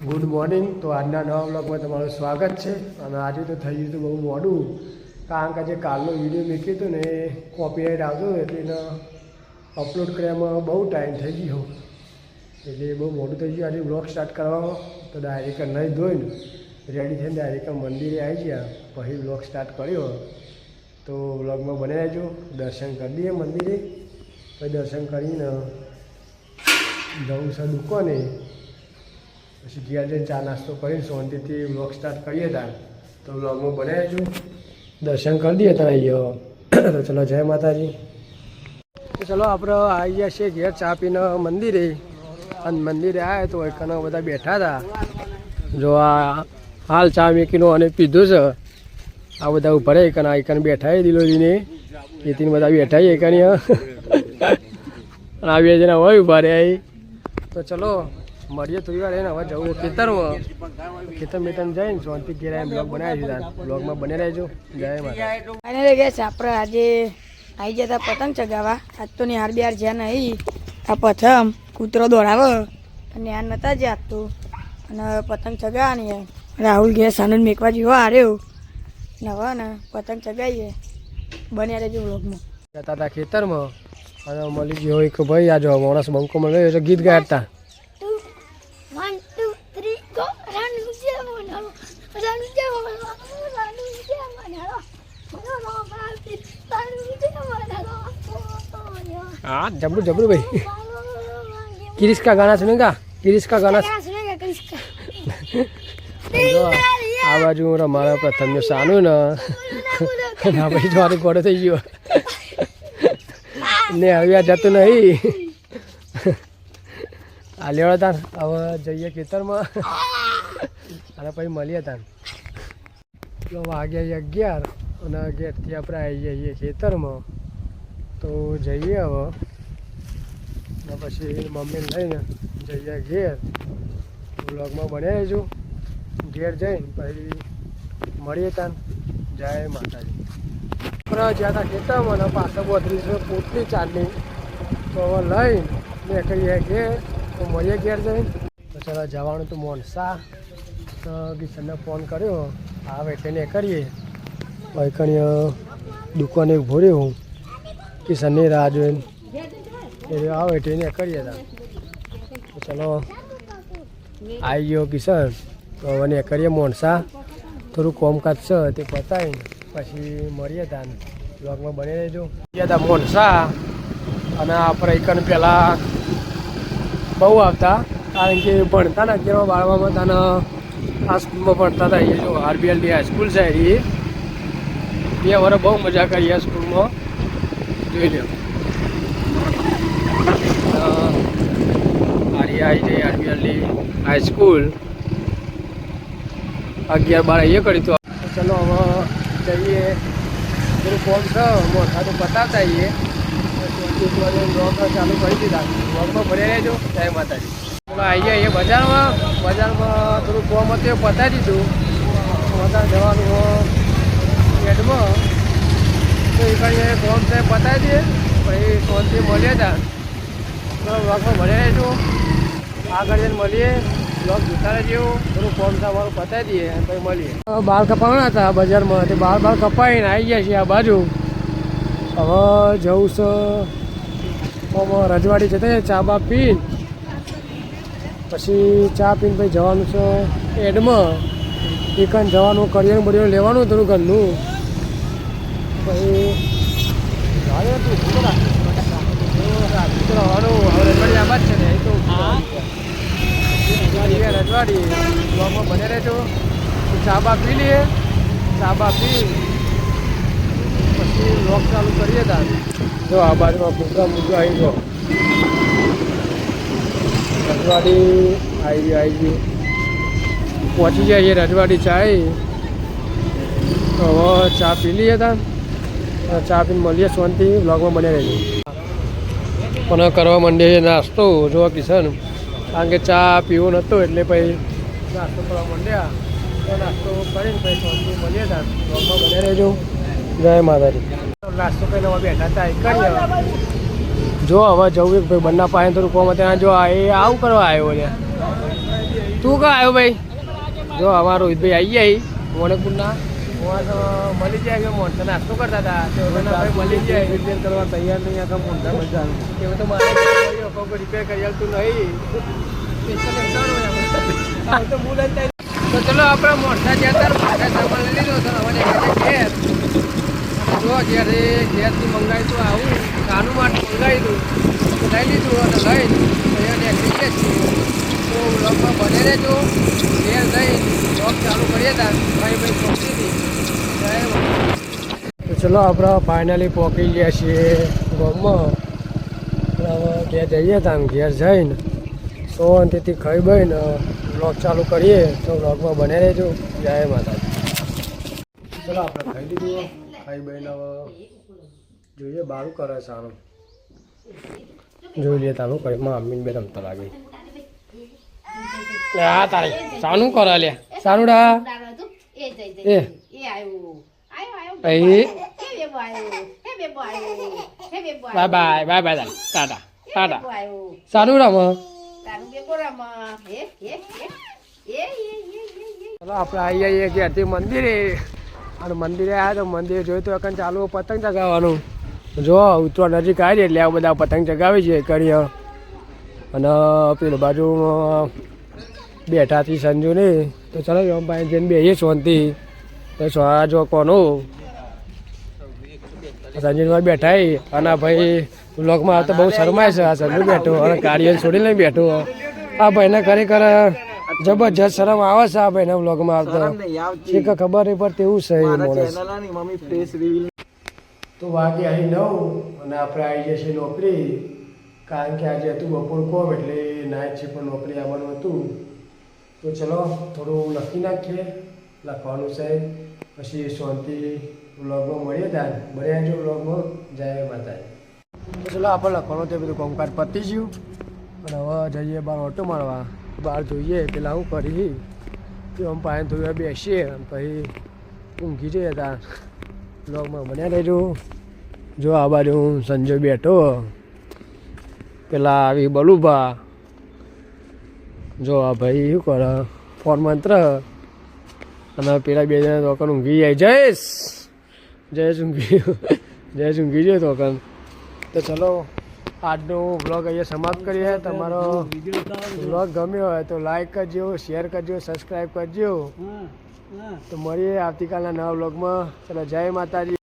Good morning. તો આજના નવા બ્લોગમાં તમારું સ્વાગત છે. અને આજે તો થઈ ગયું હતું બહુ મોડું, કારણ કે જે કાલનો વિડીયો મૂક્યો હતો ને એ કોપીરાઇટ આવતો એટલે એને અપલોડ કરવામાં બહુ ટાઈમ થઈ ગયો, એટલે બહુ મોડું થઈ ગયું આજે બ્લોગ સ્ટાર્ટ કરવામાં. તો ડાયરેક્ટ નહીં ધોઈને રેડી થઈને ડાયરેક્ટ મંદિરે આવી ગયા, પછી બ્લોગ સ્ટાર્ટ કર્યો. તો બ્લોગમાં બને રહેજો, દર્શન કરી દઈએ મંદિરે, પછી દર્શન કરીને જવું છે દુકાને, પછી ઘેર જઈને ચા નાસ્તો કરીને શાંતિથી વ્લોગ સ્ટાર્ટ કરીએ ત્યાં. તો વ્લોગમાં બને રહેજો, દર્શન કરી દઈએ ત્યાં અહીંયા. તો ચલો જય માતાજી. તો ચલો આપણે આવી ગયા છીએ ઘેર ચા પીને મંદિરે. અને મંદિરે આવ્યા તો એકના બધા બેઠા હતા. જો આ હાલ ચા મેકીનો અને પીધું છે, આ બધા ઉભા રહે એકન આઈકન બેઠા દિલોજીને એથી બધા બેઠા એકન આવી જઈને હવે ઉભા રહ્યા. તો ચલો મળીએ થોડી વાર એને હવે જવું ખેતરમાં, ખેતર મેતર જઈને શાંતિ ઘેર બ્લોગ બનાવી દીધા. બ્લોગમાં બને રહેજો. જય માતા. આપણે આજે આવી જતા પતંગ ચગાવવા. આજ તો નિહાર બિહાર જ્યાં નહીં, આ પ્રથમ કૂતરો દોડાવે અને આ નતા જ તો અને પતંગ ચગાવવાની. રાહુલ ઘેર સાનું મેકવા જેવો હાર્યો ને હવે ને પતંગ ચગાવીએ. બન્યા રહેજો બ્લોગમાં. જતા હતા ખેતરમાં અને મળી ગયો એક ભાઈ, આ જો માણસ બંકો મળ્યો એટલે ગીત ગાતા. हाँ जबरू जबरू भाई, किरिश का गाना सुनेगा, किरिश का गाना. आ बाजू मारा प्रथम जो सानू ना भाई जो घोड़ो थी गयो ने हवे जतु नहीं. आ लेवा था હવે જઈએ ખેતરમાં અને પછી મળીએ તા. તો વાગ્યા 11 અને 11થી આપણે આવી જઈએ ખેતરમાં. તો જઈએ હવે ને પછી મમ્મીને લઈને જઈએ ઘેર. બ્લોગમાં બને રહેજો, ઘેર જઈને પછી મળીએ તા. જય માતાજી. આપણે જ્યાં હતા ખેતરમાં અને પાછળ 32 ફૂટની ચાલની. તો હવે લઈને નીકળીએ ઘેર. તો મળીએ ઘેર જઈને. તો ચાલો જવાનું તો મોનસા. તો કિશનને ફોન કર્યો આવે એટલે ને કરીએ. ભાઈ દુકાને ઉભો રહ્યો હું કિશનની રાહ જોઈને, એટલે આવે એટલે ને કરીએ. તો ચલો આવી ગયો કિશન. તો હવે ને કરીએ મોનસા. થોડું કોમકાજ છે તે પતાવીને પછી મળીએ ત્યાં. બ્લોગમાં બની રહેજો. ગયા હતા મોનસા અને આપણે એકને પહેલાં બહુ આવતા, કારણ કે ભણતા ને 11માં 12માં તાને આ સ્કૂલમાં ભણતા હતા. એ જો RBLD હાઈસ્કૂલ છે, એ 2 વર્ષ બહુ મજા કરી આ સ્કૂલમાં. જોઈ લો RBLD હાઈસ્કૂલ 11-12 અહીંયા કરી. તો ચલો હવે જઈએ. પેલું ફોર્મ છે મોટા તો પતાવતા આવીએ. બ્લોગ ચાલુ કરી દીધા. બ્લોગમાં ભરી રહેજો. જય માતાજી. ચલો આવી ગયા બજારમાં. બજારમાં થોડું ફોર્મ હતું એ પતાવી દીધું. વધારે જવાનું એડમાં. તો એ કંઈ ફોર્મ છે પતાવી દઈએ પછી ફોનથી મળીએ ત્યાં. તો બ્લોગમાં ભરી રહેજો. આગળ જઈને મળીએ. બ્લોગ જોતા રહેજો. થોડું ફોર્મ છે અમારું પતાવી દઈએ અને પછી મળીએ. બાળ કપાવવાના હતા બજારમાં, તે બાળ કપાવીને આવી ગયા છીએ આ બાજુ. હવે જવું છે રજવાડી જતા ચા બા પીને પછી ચા પીને પછી જવાનું છે એડમાં. એકન જવાનું કરિયાણું બરિયાણું લેવાનું થોડું ઘરનું. પછી રજવાડી આબાદ છે ને, એ તો રજવાડી. બ્લોગમાં બને રહેજો. ચા બા પી લઈએ. ચા બા પી પછી બ્લોગ ચાલુ કરીએ ત્યાં. જો આ બાજુમાં પ્રોગ્રામ મૂક્યો આવી ગયો. રજવાડી આવી ગયું પહોંચી જાય એ રજવાડી ચા. તો હવે ચા પી લઈએ ત્યાં. ચા પીને મળીએ શાંતિ. બ્લોગમાં બને રહેજો. પણ કરવા માંડીએ નાસ્તો. જો કિશન, કારણ કે ચા પીવો નહોતો એટલે પછી નાસ્તો કરવા માંડ્યા. તો નાસ્તો કરીને પછી શાંતિ મળીએ ત્યાં. બ્લોગમાં બને રહેજો. જય માતાજી. નાસ્તો કરીને હવે બેઠા હતા કરીએ. જો હવે જવું એક ભાઈ બંને પાસે થોડું કોમ ત્યાં. જો એ આવું કરવા આવ્યો છે તું કા આવ્યો ભાઈ? જો અમારા રોહિતભાઈ આવી જાય મોણેપુરના મળી જાય કે મોણ નાસ્તો કરતા હતા મળી જાય રિપેર કરવા તૈયાર નહીં આખા મોટા મજા એવું તો મારે રિપેર કરી આવતું નહીં તો ચલો આપણે મોટા જ્યાં સામાન લઈ લીધો તો હવે ઘેર જો ઘેરથી મંગાવી તો આવું નાનું માટે મંગાવી દઉં લઈ લીધું અને લઈને અહીંયા તો બ્લોગમાં બને રહેજો ઘેર જઈ બ્લોગ ચાલુ કરીએ હતા ભાઈ પહોંચી હતી તો ચલો આપણે ફાઇનલી પહોંચી ગયા છીએ ગામમાં હવે ઘેર જઈએ હતા ઘેર જઈને શાંતિથી ખાઈ બઈને બ્લોગ ચાલુ કરીએ તો બ્લોગમાં બને રહેજો જય માતાજી. ચલો આપણે ખાઈ લીધું ખાઈ બઈને હવે જોઈએ બારું કરે સારું જોઈ લઈએ તારું કરે મમ્મીને બે રમતા લાગે હા તારી સાનું કરે લે સારું ડા એ bye bye bye bye tata tata સારું રમ ચલો આપણે આવી જઈએ ઘેરથી મંદિરે અને મંદિરે આવ્યા તો મંદિરે જોયું તો એકન ચાલુ પતંગ ચગાવવાનું જો ઉત્તરાયણ નજીક આવી એટલે આ બધા પતંગ ચગાવી છે કરીએ અને પેલું બાજુ બેઠાથી સંજુ નહીં તો ચાલો ભાઈ જઈને બેસીએ શાંતિ તો જો કોનું સંજુભાઈ બેઠા અને ભાઈ બ્લોગમાં આવતો બહુ શરમાય છે આ સંજુ બેઠો અને કાર્ય છોડીને બેઠો આ ભાઈને ખરેખર જબરજસ્ત શરમ આવે છે આ ભાઈને બ્લોગમાં આવતો છે કે ખબર નહીં પડતી એવું છે માણસ તો વાગે અહીં 9 અને આપણે આવી જઈએ છીએ નોકરી કારણ કે આજે હતું બપોર કોમ એટલે નાઇટ છે પણ નોકરી આવવાનું હતું તો ચલો થોડું લખી નાખીએ લખવાનું છે પછી શાંતિ વ્લોગમાં મળીએ ત્યાં બને જો વ્લોગમાં જય માતાજી. તો ચલો આપણે લખવાનું તે બધું કામકાજ પતી ગયું અને હવે જઈએ બહાર ઓટો મારવા બહાર જોઈએ પેલા હું કરી તો આમ પાણી થોડી બેસીએ પછી ઊંઘી જઈએ ત્યાં બ્લોગમાં બન્યા રહેજો. જો આ બાજુ હું સંજય બેઠો પેલા આવી બલુભા જો આ ભાઈ શું કરે ફોન મંત્ર અને પેલા બે જણા તોકન ઊંઘી જાય જયેશ ઊંઘી જાય તોકન. તો ચલો આજનો બ્લોગ અહીંયા સમાપ્ત કરીએ. તમારો બ્લોગ ગમ્યો હોય તો લાઈક કરજો, શેર કરજો, સબસ્ક્રાઈબ કરજો. તો મળીએ આવતીકાલના નવા બ્લોગમાં. ચલો જય માતાજી.